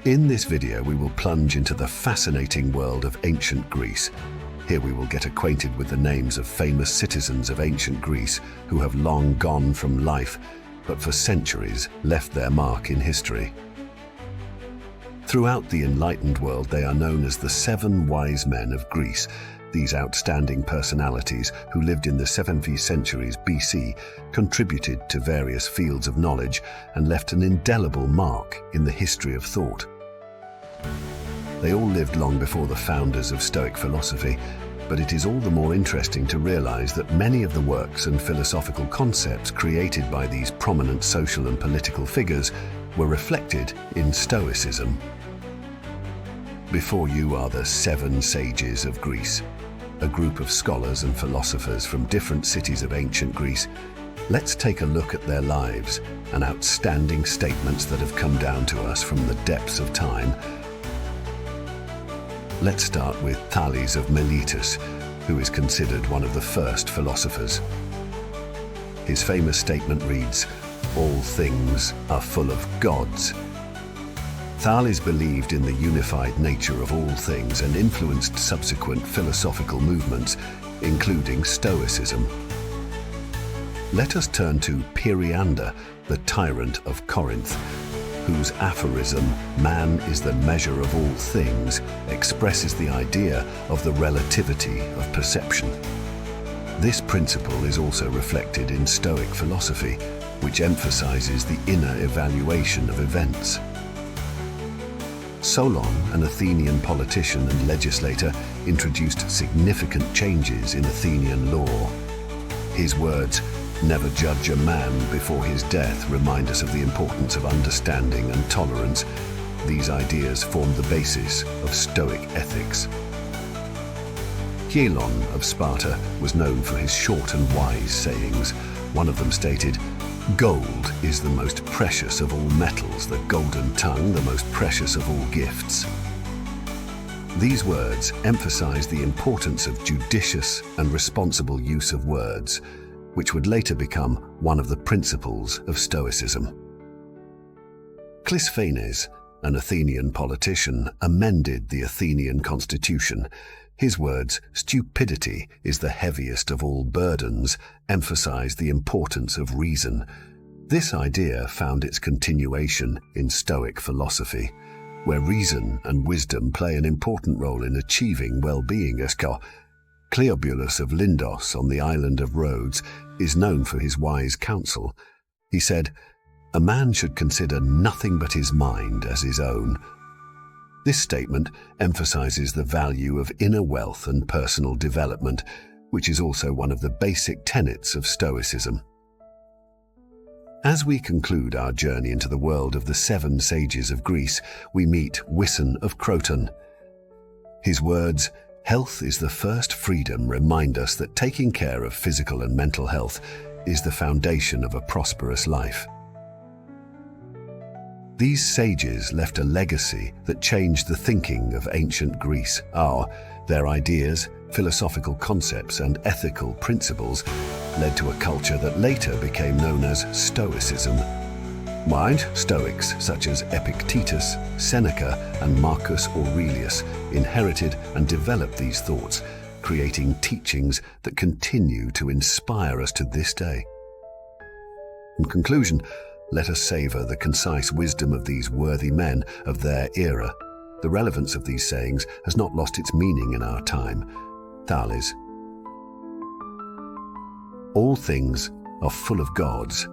In this video, we will plunge into the fascinating world of ancient Greece. Here we will get acquainted with the names of famous citizens of ancient Greece who have long gone from life, but for centuries left their mark in history. Throughout the enlightened world, they are known as the 7 wise men of Greece. These outstanding personalities, who lived in the 7th centuries BC, contributed to various fields of knowledge and left an indelible mark in the history of thought. They all lived long before the founders of Stoic philosophy, but it is all the more interesting to realize that many of the works and philosophical concepts created by these prominent social and political figures were reflected in Stoicism. Before you are the 7 sages of Greece, a group of scholars and philosophers from different cities of ancient Greece. Let's take a look at their lives and outstanding statements that have come down to us from the depths of time. Let's start with Thales of Miletus, who is considered one of the first philosophers. His famous statement reads, "All things are full of gods." Thales believed in the unified nature of all things and influenced subsequent philosophical movements, including Stoicism. Let us turn to Periander, the tyrant of Corinth, whose aphorism, "Man is the measure of all things," expresses the idea of the relativity of perception. This principle is also reflected in Stoic philosophy, which emphasizes the inner evaluation of events. Solon, an Athenian politician and legislator, introduced significant changes in Athenian law. His words, "Never judge a man before his death," remind us of the importance of understanding and tolerance. These ideas formed the basis of Stoic ethics. Cylon of Sparta was known for his short and wise sayings. One of them stated, "Gold is the most precious of all metals, the golden tongue the most precious of all gifts." These words emphasize the importance of judicious and responsible use of words, which would later become one of the principles of Stoicism. Clisthenes, an Athenian politician, amended the Athenian constitution. His words, "Stupidity is the heaviest of all burdens," emphasized the importance of reason. This idea found its continuation in Stoic philosophy, where reason and wisdom play an important role in achieving well-being. Cleobulus of Lindos on the island of Rhodes is known for his wise counsel. He said, "A man should consider nothing but his mind as his own." This statement emphasizes the value of inner wealth and personal development, which is also one of the basic tenets of Stoicism. As we conclude our journey into the world of the 7 sages of Greece, we meet Wison of Croton. His words, "Health is the first freedom," remind us that taking care of physical and mental health is the foundation of a prosperous life. These sages left a legacy that changed the thinking of ancient Greece. Their ideas, philosophical concepts, and ethical principles led to a culture that later became known as Stoicism. Stoics such as Epictetus, Seneca, and Marcus Aurelius inherited and developed these thoughts, creating teachings that continue to inspire us to this day. In conclusion, let us savor the concise wisdom of these worthy men of their era. The relevance of these sayings has not lost its meaning in our time. Thales, "All things are full of gods.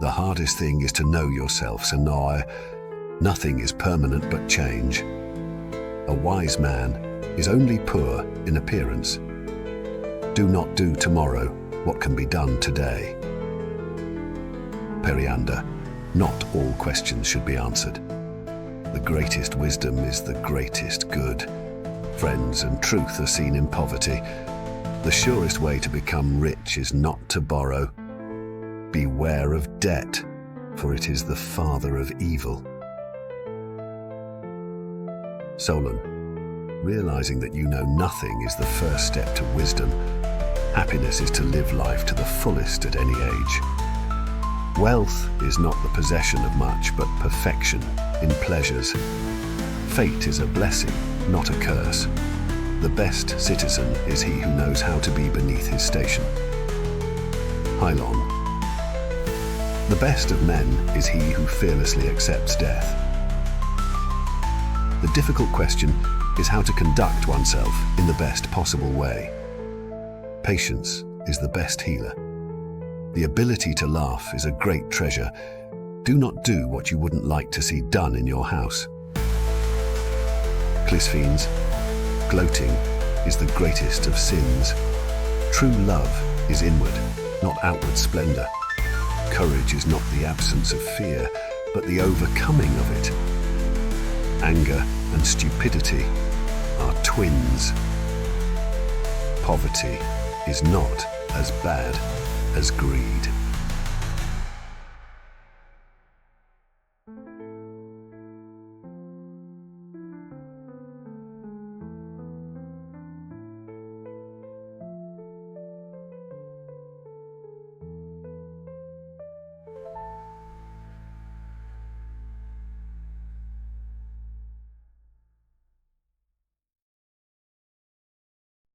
The hardest thing is to know yourself, so nothing is permanent but change. A wise man is only poor in appearance. Do not do tomorrow what can be done today." Periander, "Not all questions should be answered. The greatest wisdom is the greatest good. Friends and truth are seen in poverty. The surest way to become rich is not to borrow. Beware of debt, for it is the father of evil." Solon, "Realizing that you know nothing is the first step to wisdom. Happiness is to live life to the fullest at any age." Wealth is not the possession of much, but perfection in pleasures. Fate is a blessing, not a curse. The best citizen is he who knows how to be beneath his station. Hylon. The best of men is he who fearlessly accepts death. The difficult question is how to conduct oneself in the best possible way. Patience is the best healer. The ability to laugh is a great treasure. Do not do what you wouldn't like to see done in your house. Clisthenes. Gloating is the greatest of sins. True love is inward, not outward splendor. Courage is not the absence of fear, but the overcoming of it. Anger and stupidity are twins. Poverty is not as bad as greed.